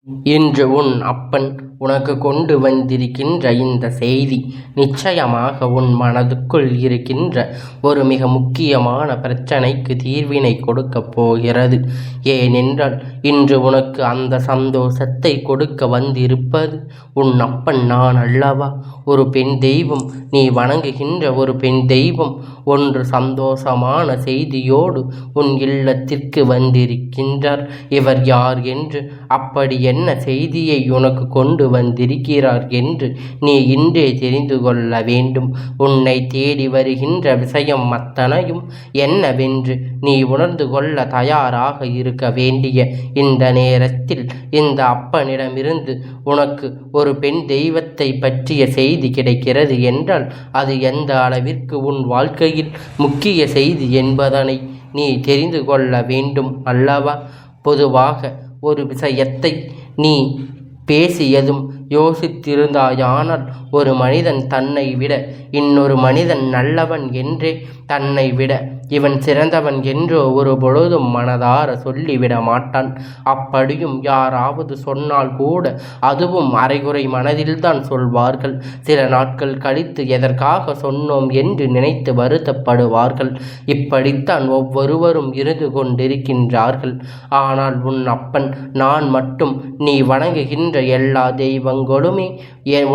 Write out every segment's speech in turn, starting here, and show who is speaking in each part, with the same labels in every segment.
Speaker 1: இன்று உன் அப்பன் உனக்கு கொண்டு வந்திருக்கின்ற இந்த செய்தி நிச்சயமாக உன் மனதுக்குள் இருக்கின்ற ஒரு மிக முக்கியமான பிரச்சனைக்கு தீர்வினை கொடுக்கப் போகிறது. ஏனென்றால் இன்று உனக்கு அந்த சந்தோஷத்தை கொடுக்க வந்திருப்பது உன் அப்பன் நான் அல்லவா. ஒரு பெண் தெய்வம், நீ வணங்குகின்ற ஒரு பெண் தெய்வம் ஒன்று சந்தோஷமான செய்தியோடு உன் இல்லத்திற்கு வந்திருக்கின்றார். இவர் யார் என்று, அப்படி என்ன செய்தியை உனக்கு கொண்டு வந்திருக்கிறார் என்று நீ இன்றே தெரிந்து கொள்ள வேண்டும். உன்னை தேடி வருகின்ற விஷயம் அத்தனையும் என்னவென்று நீ உணர்ந்து கொள்ள தயாராக இருக்க வேண்டிய இந்த நேரத்தில் இந்த அப்பனிடமிருந்து உனக்கு ஒரு பெண் தெய்வத்தை பற்றிய செய்தி கிடைக்கிறது என்றால் அது எந்த அளவிற்கு உன் வாழ்க்கையில் முக்கிய செய்தி என்பதனை நீ தெரிந்து கொள்ள வேண்டும் அல்லவா. பொதுவாக ஒரு விஷயத்தை நீ பேசியதும் யோசித்திருந்தாயானால் ஒரு மனிதன் தன்னை விட இன்னொரு மனிதன் நல்லவன் என்றே, தன்னை விட இவன் சிறந்தவன் என்றோ ஒரு பொழுதும் மனதார சொல்லிவிட மாட்டான். அப்படியும் யாராவது சொன்னால் கூட அதுவும் அரைகுறை மனதில்தான் சொல்வார்கள். சில நாட்கள் கழித்து எதற்காக சொன்னோம் என்று நினைத்து வருத்தப்படுவார்கள். இப்படித்தான் ஒவ்வொருவரும் இருந்து கொண்டிருக்கின்றார்கள். ஆனால் உன் அப்பன் நான் மட்டும் நீ வணங்குகின்ற எல்லா தெய்வங்களுமே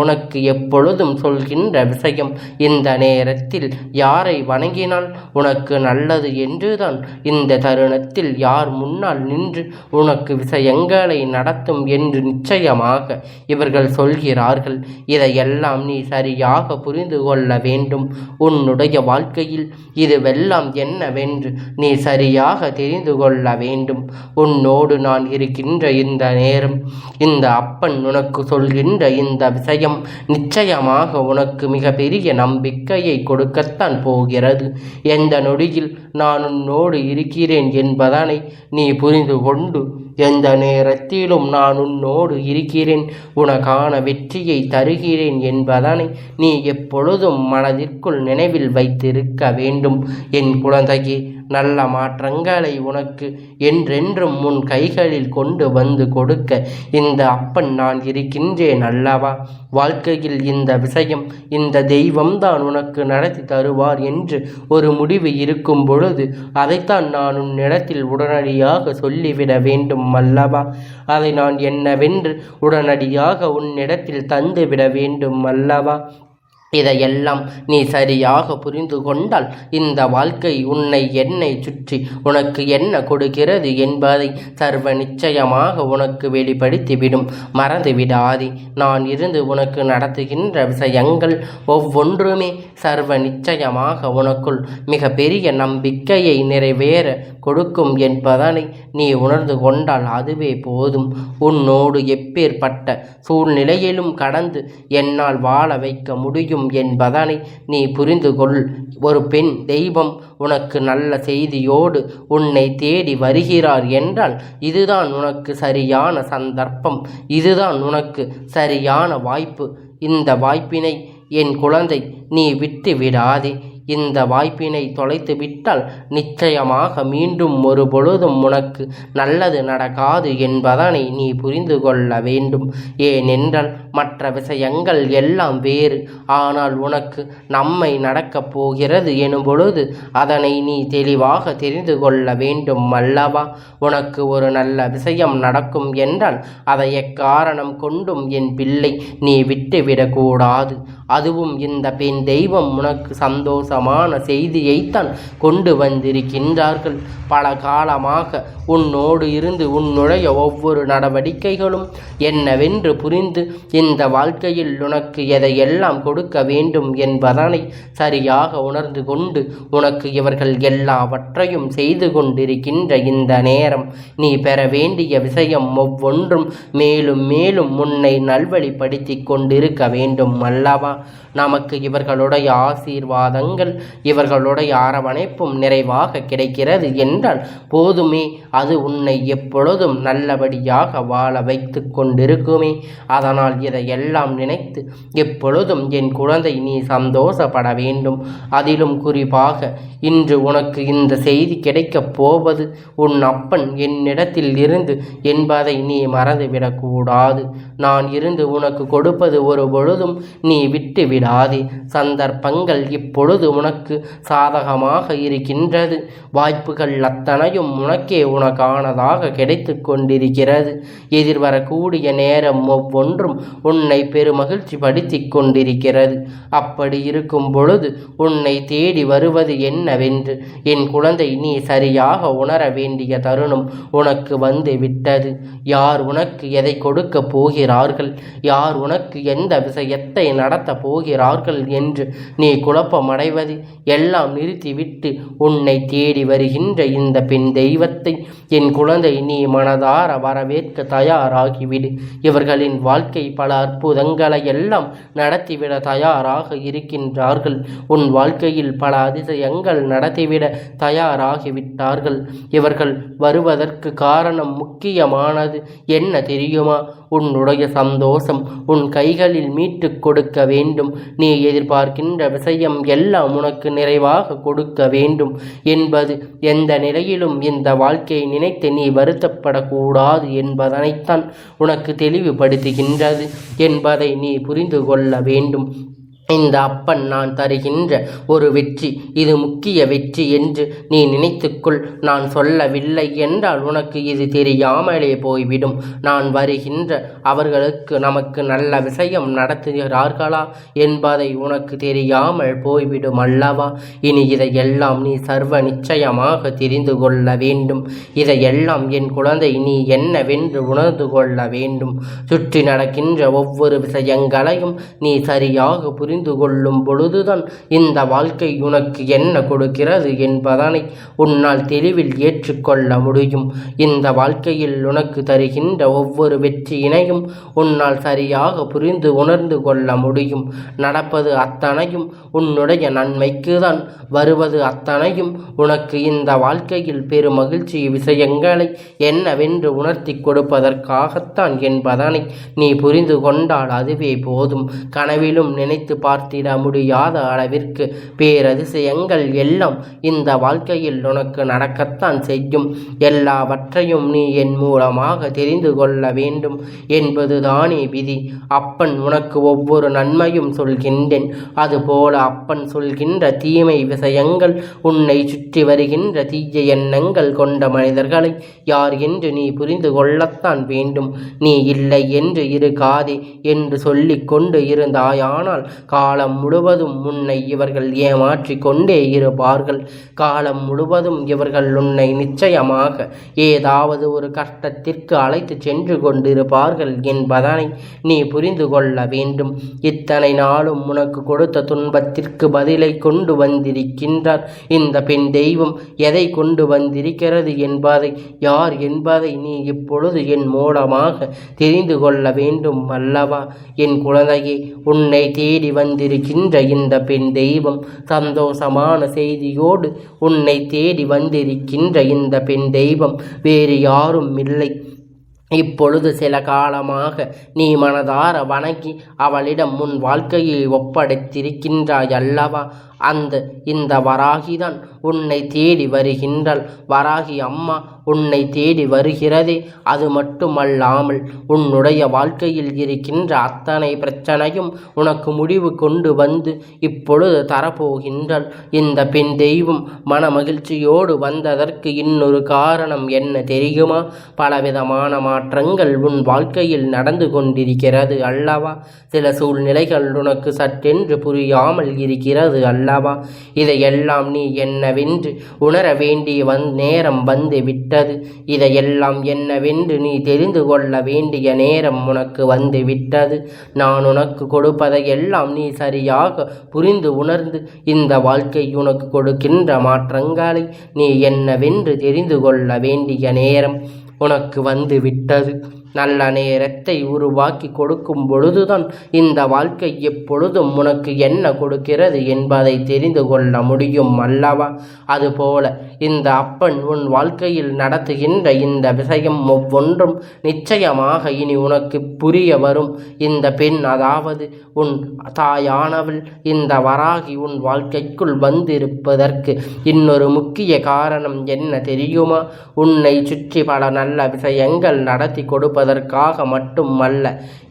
Speaker 1: உனக்கு எப்பொழுதும் சொல்கின்ற விஷயம், இந்த நேரத்தில் யாரை வணங்கினால் உனக்கு நல்லது என்றுதான். இந்த தருணத்தில் யார் முன்னால் நின்று உனக்கு விஷயங்களை நடத்தும் என்று நிச்சயமாக இவர்கள் சொல்கிறார்கள். இதையெல்லாம் நீ சரியாக புரிந்து கொள்ள வேண்டும். உன்னுடைய வாழ்க்கையில் இதுவெல்லாம் என்னவென்று நீ சரியாக தெரிந்து கொள்ள வேண்டும். உன்னோடு நான் இருக்கின்ற இந்த நேரம், இந்த அப்பன் உனக்கு சொல்கின்ற இந்த விஷயம் நிச்சயமாக உனக்கு மிக பெரிய நம்பிக்கையை கொடுக்கத்தான் போகிறது. எந்த நொடியில் நான் உன்னோடு இருக்கிறேன் என்பதனை நீ புரிந்து கொண்டு, எந்த நேரத்திலும் நான் உன்னோடு இருக்கிறேன், உனக்கான வெற்றியை தருகிறேன் என்பதனை நீ எப்பொழுதும் மனதிற்குள் நினைவில் வைத்திருக்க வேண்டும். என் குழந்தையே, நல்ல மாற்றங்களை உனக்கு என்றென்றும் உன் கைகளில் கொண்டு வந்து கொடுக்க இந்த அப்பன் நான் இருக்கின்றேன் அல்லவா. வாழ்க்கையில் இந்த விஷயம், இந்த தெய்வம்தான் உனக்கு நடத்தி தருவார் என்று ஒரு முடிவு இருக்கும் பொழுது அதைத்தான் நான் உன்னிடத்தில் உடனடியாக சொல்லிவிட வேண்டும் அல்லவா. அதை நான் என்னவென்று உடனடியாக உன்னிடத்தில் தந்துவிட வேண்டும் அல்லவா. இதையெல்லாம் நீ சரியாக புரிந்து கொண்டால் இந்த வாழ்க்கை உன்னை என்னை சுற்றி உனக்கு என்ன கொடுக்கிறது என்பதை சர்வ நிச்சயமாக உனக்கு வெளிப்படுத்திவிடும். மறந்துவிடாதே, நான் இருந்து உனக்கு நடத்துகின்ற விஷயங்கள் ஒவ்வொன்றுமே சர்வ நிச்சயமாக உனக்குள் மிக பெரிய நம்பிக்கையை நிறைவேற கொடுக்கும் என்பதனை நீ உணர்ந்து கொண்டால் அதுவே போதும். உன்னோடு எப்பேற்பட்ட சூழ்நிலையிலும் கடந்து என்னால் வாழ வைக்க முடியும் என்பதனை நீ புரிந்து கொள். ஒரு பெண் தெய்வம் உனக்கு நல்ல செய்தியோடு உன்னை தேடி வருகிறார் என்றால் இதுதான் உனக்கு சரியான சந்தர்ப்பம், இதுதான் உனக்கு சரியான வாய்ப்பு. இந்த வாய்ப்பினை என் குழந்தை நீ விட்டு விடாதே. இந்த வாய்ப்பினை தொலைத்து விட்டால் நிச்சயமாக மீண்டும் ஒரு பொழுதும் உனக்கு நல்லது நடக்காது என்பதனை நீ புரிந்து கொள்ள வேண்டும். ஏனென்றால் மற்ற விஷயங்கள் எல்லாம் வேறு, ஆனால் உனக்கு நன்மை நடக்கப் போகிறது எனும் பொழுது அதனை நீ தெளிவாக தெரிந்து கொள்ள வேண்டும் அல்லவா. உனக்கு ஒரு நல்ல விஷயம் நடக்கும் என்றால் அதை எக்காரணம் கொண்டும் என் பிள்ளை நீ விட்டுவிடக்கூடாது. அதுவும் இந்த பெண் தெய்வம் உனக்கு சந்தோஷமான செய்தியைத்தான் கொண்டு வந்திருக்கின்றார்கள். பல காலமாக உன்னோடு இருந்து உன்னுடைய ஒவ்வொரு நடவடிக்கைகளும் என்னவென்று புரிந்து இந்த வாழ்க்கையில் உனக்கு எதையெல்லாம் கொடுக்க வேண்டும் என்பதனை சரியாக உணர்ந்து கொண்டு உனக்கு இவர்கள் எல்லாவற்றையும் செய்து கொண்டிருக்கின்ற இந்த நேரம் நீ பெற வேண்டிய விஷயம் ஒவ்வொன்றும் மேலும் மேலும் உன்னை நல்வழிப்படுத்தி கொண்டிருக்க வேண்டும் அல்லவா. நமக்கு இவர்களுடைய ஆசீர்வாதங்கள் உதவிகள் இவர்களுடைய அரவணைப்பும் நிறைவாக கிடைக்கிறது என்றால் போதுமே, அது உன்னை எப்பொழுதும் நல்லபடியாக வாழ வைத்து கொண்டிருக்குமே. அதனால் இதையெல்லாம் நினைத்து எப்பொழுதும் என் குழந்தை நீ சந்தோஷப்பட வேண்டும். அதிலும் குறிப்பாக இன்று உனக்கு இந்த செய்தி கிடைக்கப் போவது உன் அப்பன் என்னிடத்தில் இருந்து என்பதை நீ மறந்துவிடக்கூடாது. நான் இருந்து உனக்கு கொடுப்பது ஒரு பொழுதும் நீ விட்டு விடாதே. சந்தர்ப்பங்கள் இப்பொழுது உனக்கு சாதகமாக இருக்கின்றது. வாய்ப்புகள் அத்தனையும் உனக்கானதாக கிடைத்து கொண்டிருக்கிறது. எதிர்வரக்கூடிய நேரம் ஒவ்வொன்றும் உன்னை பெருமகிழ்ச்சி படுத்தி கொண்டிருக்கிறது. அப்படி இருக்கும் பொழுது உன்னை தேடி வருவது என்னவென்று என் குழந்தை நீ சரியாக உணர வேண்டிய தருணம் உனக்கு வந்து விட்டது. யார் உனக்கு எதை கொடுக்க போகிறார்கள், யார் உனக்கு எந்த விஷயத்தை நடத்த போகிறார்கள் என்று நீ குழப்பமடைவது எல்லாம் நிறுத்திவிட்டு உன்னை தேடி வருகின்ற இந்த பெண் தெய்வத்தை என் குழந்தை நீ மனதார வரவேற்க தயாராகிவிடு. இவர்களின் வாழ்க்கை பல அற்புதங்களை எல்லாம் நடத்திவிட தயாராக இருக்கின்றார்கள். உன் வாழ்க்கையில் பல அதிசயங்கள் நடத்திவிட தயாராகிவிட்டார்கள். இவர்கள் வருவதற்கு காரணம் முக்கியமானது என்ன தெரியுமா? உன்னுடைய சந்தோஷம் உன் கைகளில் மீட்டு கொடுக்க வேண்டும். நீ எதிர்பார்க்கின்ற விஷயம் எல்லாம் உனக்கு நிறைவாக கொடுக்க வேண்டும் என்பது எந்த நிலையிலும் இந்த வாழ்க்கையை நினைத்து நீ வருத்தப்படக்கூடாது என்பதனைத்தான் உனக்கு தெளிவுபடுத்துகின்றது என்பதை நீ புரிந்து கொள்ள வேண்டும். இந்த அப்பன் நான் தருகின்ற ஒரு வெற்றி, இது முக்கிய வெற்றி என்று நீ நினைத்துக்கொள். நான் சொல்லவில்லை என்றால் உனக்கு இது தெரியாமலே போய்விடும். நான் வருகின்ற அவர்களுக்கு நமக்கு நல்ல விஷயம் நடத்துகிறார்களா என்பதை உனக்கு தெரியாமல் போய்விடும் அல்லவா? இனி இதையெல்லாம் நீ சர்வ நிச்சயமாக தெரிந்து கொள்ள வேண்டும். இதையெல்லாம் என் குழந்தை நீ என்னவென்று உணர்ந்து கொள்ள வேண்டும். சுற்றி நடக்கின்ற ஒவ்வொரு விஷயங்களையும் நீ சரியாக புரிந்து கொள்ளும் பொழுதுதான் இந்த வாழ்க்கை உனக்கு என்ன கொடுக்கிறது என்பதனை உன்னால் தெளிவில் ஏற்றுக்கொள்ள முடியும். இந்த வாழ்க்கையில் உனக்கு தருகின்ற ஒவ்வொரு வெற்றியினையும் உன்னால் சரியாக புரிந்து உணர்ந்து கொள்ள முடியும். நடப்பது அத்தனையும் உன்னுடைய நன்மைக்கு தான். வருவது அத்தனையும் உனக்கு இந்த வாழ்க்கையில் பெரும் மகிழ்ச்சி விஷயங்களை என்னவென்று உணர்த்தி கொடுப்பதற்காகத்தான் என்பதனை நீ புரிந்து கொண்டால் அதுவே போதும். கனவிலும் நினைத்து பார்த்திட முடியாத அளவிற்கு பேரதிசயங்கள் எல்லாம் இந்த வாழ்க்கையில் உனக்கு நடக்கத்தான் செய்யும். எல்லாவற்றையும் நீ என் மூலமாக தெரிந்து கொள்ள வேண்டும் என்பதுதானே விதி. அப்பன் உனக்கு ஒவ்வொரு நன்மையும் சொல்கின்றேன். அதுபோல அப்பன் சொல்கின்ற தீமை விஷயங்கள், உன்னை சுற்றி வருகின்ற தீய எண்ணங்கள் கொண்ட மனிதர்களை யார் என்று நீ புரிந்து கொள்ளத்தான் வேண்டும். நீ இல்லை என்று இருக்காதே என்று சொல்லிக் கொண்டு இருந்தாயானால் காலம் முழுவதும் உன்னை இவர்கள் ஏமாற்றி கொண்டே இருப்பார்கள். காலம் முழுவதும் இவர்கள் உன்னை நிச்சயமாக ஏதாவது ஒரு கஷ்டத்திற்கு அழைத்து சென்று கொண்டிருப்பார்கள் என்பதனை நீ புரிந்து கொள்ள வேண்டும். இத்தனை நாளும் உனக்கு கொடுத்த துன்பத்திற்கு பதிலை கொண்டு வந்திருக்கின்றார் இந்த பெண் தெய்வம். எதை கொண்டு வந்திருக்கிறது என்பதை, யார் என்பதை நீ இப்பொழுது என் மூலமாக தெரிந்து கொள்ள வேண்டும் அல்லவா? என் குழந்தையே, உன்னை தேடி வந்திருக்கின்ற இந்த பெண் தெய்வம் சந்தோஷமான செய்தியோடு உன்னை தேடி வந்திருக்கின்ற இந்த பெண் தெய்வம் வேறு யாரும் இல்லை. இப்பொழுது சில காலமாக நீ மனதார வணங்கி அவளிடம் உன் வாழ்க்கையை ஒப்படைத்திருக்கின்றாய் அல்லவா? இந்த வராகிதான் உன்னை தேடி வருகின்றாள். வராகி அம்மா உன்னை தேடி வருகிறதே, அது மட்டுமல்லாமல் உன்னுடைய வாழ்க்கையில் இருக்கின்ற அத்தனை பிரச்சனையும் உனக்கு முடிவு கொண்டு வந்து இப்பொழுது தரப்போகின்றாள். இந்த பெண் தெய்வம் மன மகிழ்ச்சியோடு வந்ததற்கு இன்னொரு காரணம் என்ன தெரியுமா? பலவிதமான மாற்றங்கள் உன் வாழ்க்கையில் நடந்து கொண்டிருக்கிறது அல்லவா? சில சூழ்நிலைகள் உனக்கு சற்றென்று புரியாமல் இருக்கிறது அல்லவா? இதையெல்லாம் நீ என்னவென்று உணர வேண்டிய நேரம் வந்து விட்டது. இதையெல்லாம் என்னவென்று நீ தெரிந்து கொள்ள வேண்டிய நேரம் உனக்கு வந்து விட்டது. நான் உனக்கு கொடுப்பதையெல்லாம் நீ சரியாக புரிந்து உணர்ந்து இந்த வாழ்க்கை உனக்கு கொடுக்கின்ற மாற்றங்களை நீ என்னவென்று தெரிந்து கொள்ள வேண்டிய நேரம் உனக்கு வந்து விட்டது. நல்ல நேரத்தை உருவாக்கி கொடுக்கும் பொழுதுதான் இந்த வாழ்க்கை எப்பொழுதும் உனக்கு என்ன கொடுக்கிறது என்பதை தெரிந்து கொள்ள முடியும் அல்லவா? அதுபோல இந்த அப்பன் உன் வாழ்க்கையில் நடத்துகின்ற இந்த விஷயம் ஒவ்வொன்றும் நிச்சயமாக இனி உனக்கு புரிய வரும். இந்த பெண், அதாவது உன் தாயானவள், இந்த வராகி உன் வாழ்க்கைக்குள் வந்திருப்பதற்கு இன்னொரு முக்கிய காரணம் என்ன தெரியுமா? உன்னை சுற்றி பல நல்ல விஷயங்கள் நடத்தி கொடுப்பதற்காக மட்டுமல்ல,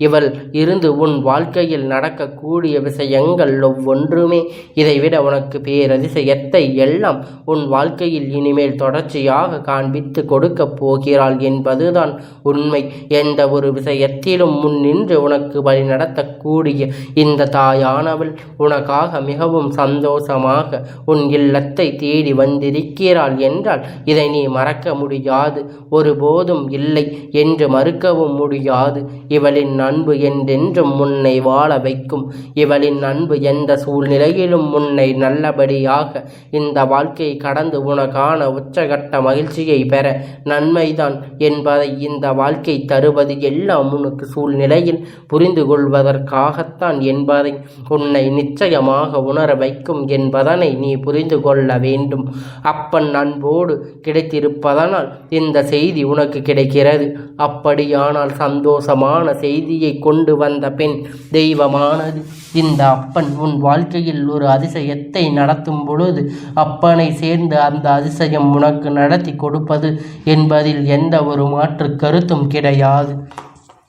Speaker 1: இவள் இருந்து உன் வாழ்க்கையில் நடக்கக்கூடிய விஷயங்கள் ஒவ்வொன்றுமே இதைவிட உனக்கு பேரதிசயத்தை எல்லாம் உன் வாழ்க்கையில் இனிமேல் தொடர்ச்சியாக காண்பித்து கொடுக்கப் போகிறாள் என்பதுதான் உண்மை. எந்த ஒரு விஷயத்திலும் முன் நின்று உனக்கு வழி நடத்தக்கூடிய இந்த தாயானவள் உனக்காக மிகவும் சந்தோஷமாக உன் இல்லத்தை தேடி வந்திருக்கிறாள் என்றால் இதை நீ மறக்க முடியாது, ஒருபோதும் இல்லை என்று மறுக்கவும் முடியாது. இவளின் அன்பு என்றென்றும் உன்னை வாழ வைக்கும். இவளின் அன்பு எந்த சூழ்நிலையிலும் உன்னை நல்லபடியாக இந்த வாழ்க்கையை கடந்து உனக்கான உச்சகட்ட மகிழ்ச்சியை பெற நன்மைதான் என்பதை இந்த வாழ்க்கை தருவது எல்லாம் உனக்கு சூழ்நிலையில் புரிந்து கொள்வதற்காகத்தான் என்பதை உன்னை நிச்சயமாக உணர வைக்கும் என்பதனை நீ புரிந்து கொள்ள வேண்டும். அப்பன் அன்போடு கிடைத்திருப்பதனால் இந்த செய்தி உனக்கு கிடைக்கிறது. அப்படியானால் சந்தோஷமான செய்தியை கொண்டு வந்த பெண் தெய்வமானது இந்த அப்பன் உன் வாழ்க்கையில் ஒரு அதிசயத்தை நடத்தும் பொழுது அப்பனை சேர்ந்து அந்த அதிசயம் உனக்கு நடத்தி கொடுப்பது என்பதில் எந்த ஒரு மாற்று கருத்தும் கிடையாது.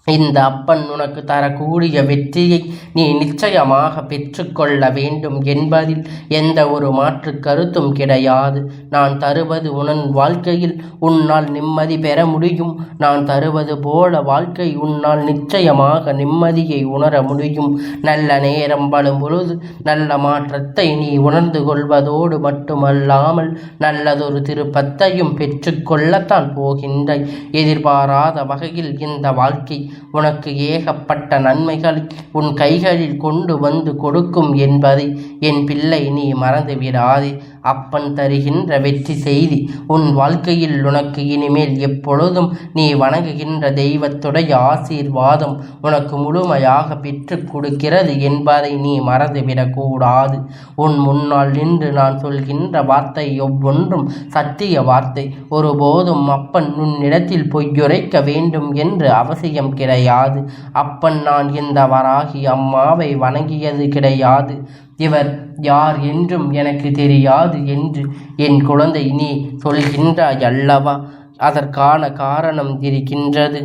Speaker 1: இந்த அப்பன் உனக்கு தரக்கூடிய வெற்றியை நீ நிச்சயமாக பெற்றுக்கொள்ள வேண்டும் என்பதில் எந்த ஒரு மாற்று கருத்தும் கிடையாது. நான் தருவது உன் வாழ்க்கையில் உன்னால் நிம்மதி பெற முடியும். நான் தருவது போல வாழ்க்கை உன்னால் நிச்சயமாக நிம்மதியை உணர முடியும். நல்ல நேரம் படும் பொழுது நல்ல மாற்றத்தை நீ உணர்ந்து கொள்வதோடு மட்டுமல்லாமல் நல்லதொரு திருப்பத்தையும் பெற்றுக்கொள்ளத்தான் போகின்றாய். எதிர்பாராத வகையில் இந்த வாழ்க்கை உனக்கு ஏகப்பட்ட நன்மைகளை உன் கைகளில் கொண்டு வந்து கொடுக்கும் என்பதை என் பிள்ளை நீ மறந்துவிடாதே. அப்பன் தருகின்ற வெற்றி செய்தி உன் வாழ்க்கையில் உனக்கு இனிமேல் எப்பொழுதும் நீ வணங்குகின்ற தெய்வத்துடைய ஆசீர்வாதம் உனக்கு முழுமையாக பெற்றுக் கொடுக்கிறது என்பதை நீ மறந்துவிடக்கூடாது. உன் முன்னால் நின்று நான் சொல்கின்ற வார்த்தை ஒவ்வொன்றும் சத்திய வார்த்தை. ஒருபோதும் அப்பன் உன்னிடத்தில் பொய்யுரைக்க வேண்டும் என்று அவசியம் கிடையாது. அப்பன் நான் இந்த வராகி அம்மாவை வணங்கியது கிடையாது. இவர் யார் என்றும் எனக்கு தெரியாது என்று என் குழந்தை நீ சொல்கின்றாய் அல்லவா? அதற்கான காரணம் இருக்கின்றது.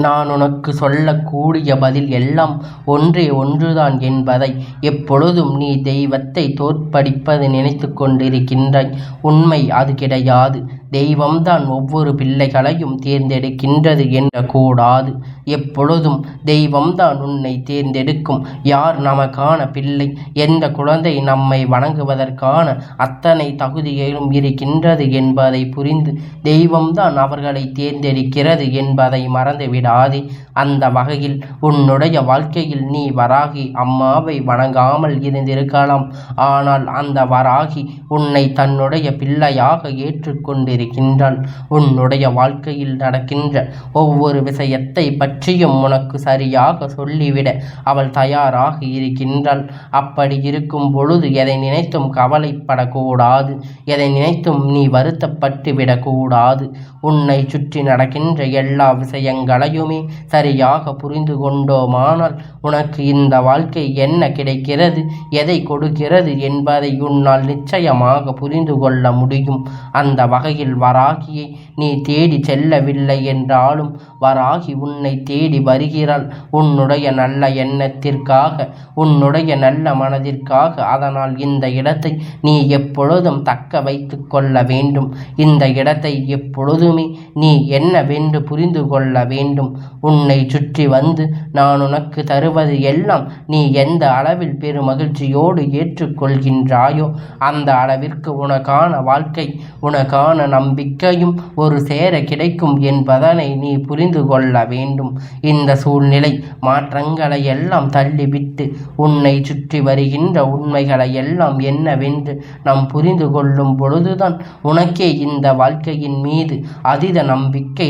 Speaker 1: நான் உனக்கு சொல்லக்கூடிய பதில் எல்லாம் ஒன்றே ஒன்றுதான் என்பதை எப்பொழுதும் நீ தெய்வத்தை தோற்படிப்பது நினைத்து கொண்டிருக்கின்றாய். உண்மை அது கிடையாது. தெய்வம்தான் ஒவ்வொரு பிள்ளைகளையும் தேர்ந்தெடுக்கின்றது என்ற கூடாது. எப்பொழுதும் தெய்வம்தான் உன்னை தேர்ந்தெடுக்கும். யார் நமக்கான பிள்ளை, எந்த குழந்தை நம்மை வணங்குவதற்கான அத்தனை தகுதிகளும் இருக்கின்றது என்பதை புரிந்து தெய்வம்தான் அவர்களை தேர்ந்தெடுக்கிறது என்பதை மறந்துவிடாதே. அந்த வகையில் உன்னுடைய வாழ்க்கையில் நீ வராகி அம்மாவை வணங்காமல் இருந்திருக்கலாம். ஆனால் அந்த வராகி உன்னை தன்னுடைய பிள்ளையாக ஏற்றுக்கொண்டிருக்கின்றாள். உன்னுடைய வாழ்க்கையில் நடக்கின்ற ஒவ்வொரு விஷயத்தை பற்றியும் உனக்கு சரியாக சொல்லிவிட அவள் தயாராக இருக்கின்றாள். அப்படி இருக்கும் பொழுது எதை நினைத்தும் கவலைப்படக்கூடாது. எதை நினைத்தும் நீ வருத்தப்பட்டு விடக்கூடாது. உன்னை சுற்றி நடக்கின்ற எல்லா விஷயங்களையுமே சரியாக புரிந்து கொண்டோமானால் உனக்கு இந்த வாழ்க்கை என்ன கிடைக்கிறது, எதை கொடுக்கிறது என்பதை உன்னால் நிச்சயமாக புரிந்து கொள்ள முடியும். அந்த வகையில் வராகியை நீ தேடி செல்லவில்லை என்றாலும் வராகி உன்னை தேடி வருகிறாள். உன்னுடைய நல்ல எண்ணத்திற்காக, உன்னுடைய நல்ல மனதிற்காக. அதனால் இந்த இடத்தை நீ எப்பொழுதும் தக்க வைத்து கொள்ள வேண்டும். இந்த இடத்தை எப்பொழுதுமே நீ என்னவென்று புரிந்து கொள்ள வேண்டும். உன்னை சுற்றி வந்து நான் உனக்கு தருவது எல்லாம் நீ எந்த அளவில் பெரும் மகிழ்ச்சியோடு ஏற்றுக்கொள்கின்றாயோ அந்த அளவிற்கு உனக்கான வாழ்க்கை, உனக்கான நம்பிக்கையும் ஒரு சேர கிடைக்கும் என்பதனை நீ புரிந்து கொள்ள வேண்டும். இந்த சூழ்நிலை மாற்றங்களை எல்லாம் தள்ளிவிட்டு உன்னை சுற்றி வருகின்ற உண்மைகளை எல்லாம் என்னவென்று நாம் புரிந்து கொள்ளும் பொழுதுதான் உனக்கே இந்த வாழ்க்கையின் மீது அதீத நம்பிக்கை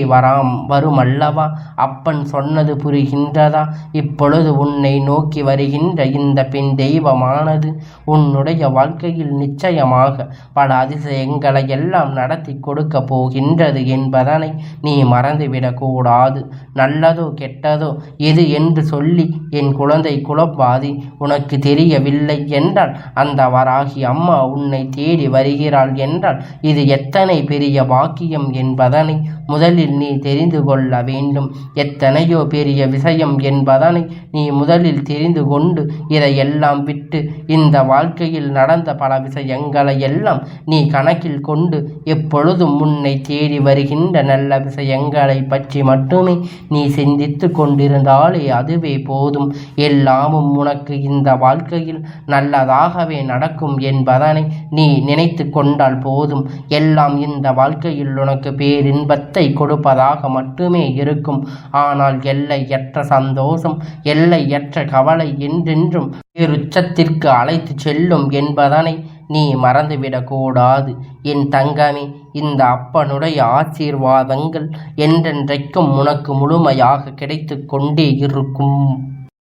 Speaker 1: வருமல்லவா? அப்பன் சொன்னது புரிகின்றதா? இப்பொழுது உன்னை நோக்கி வருகின்ற இந்த பெண் தெய்வமானது உன்னுடைய வாழ்க்கையில் நிச்சயமாக பல அதிசயங்களை எல்லாம் நடத்தி கொடுக்க போகின்றது என்பதனை நீ மறந்துவிடக்கூடாது. நல்லதோ கெட்டதோ எது என்று சொல்லி என் குழந்தை குழப்பாதி. உனக்கு தெரியவில்லை என்றால் அந்த வராகி அம்மா உன்னை தேடி வருகிறாள் என்றால் இது எத்தனை பெரிய பாக்கியம் என்பதனை முதலில் நீ தெரிந்து கொள்ள வேண்டும். எத்தனையோ பெரிய விஷயம் என்பதனை நீ முதலில் தெரிந்து கொண்டு இதையெல்லாம் விட்டு இந்த வாழ்க்கையில் நடந்த பல விஷயங்களை எல்லாம் நீ கணக்கில் கொண்டு எப்பொழுதும் முன்னை தேடி வருகின்ற நல்ல விஷயங்களை பற்றி மட்டுமே நீ சிந்தித்து கொண்டிருந்தாலே அதுவே போதும். எல்லாமும் உனக்கு இந்த வாழ்க்கையில் நல்லதாகவே நடக்கும் என்பதனை நீ நினைத்து கொண்டால் போதும். எல்லாம் இந்த வாழ்க்கையில் உனக்கு பேரின்பத்தை கொடுப்பதாக மட்டுமே இருக்கும். ஆனால் எல்லையற்ற சந்தோஷம், எல்லையற்ற கவலை என்றென்றும் பேருச்சத்திற்கு அழைத்து செல்லும் என்பதனை நீ மறந்துவிடக்கூடாது. என் தங்கமே, இந்த அப்பனுடைய ஆசீர்வாதங்கள் என்றென்றைக்கும் உனக்கு முழுமையாக கிடைத்து கொண்டே இருக்கும்.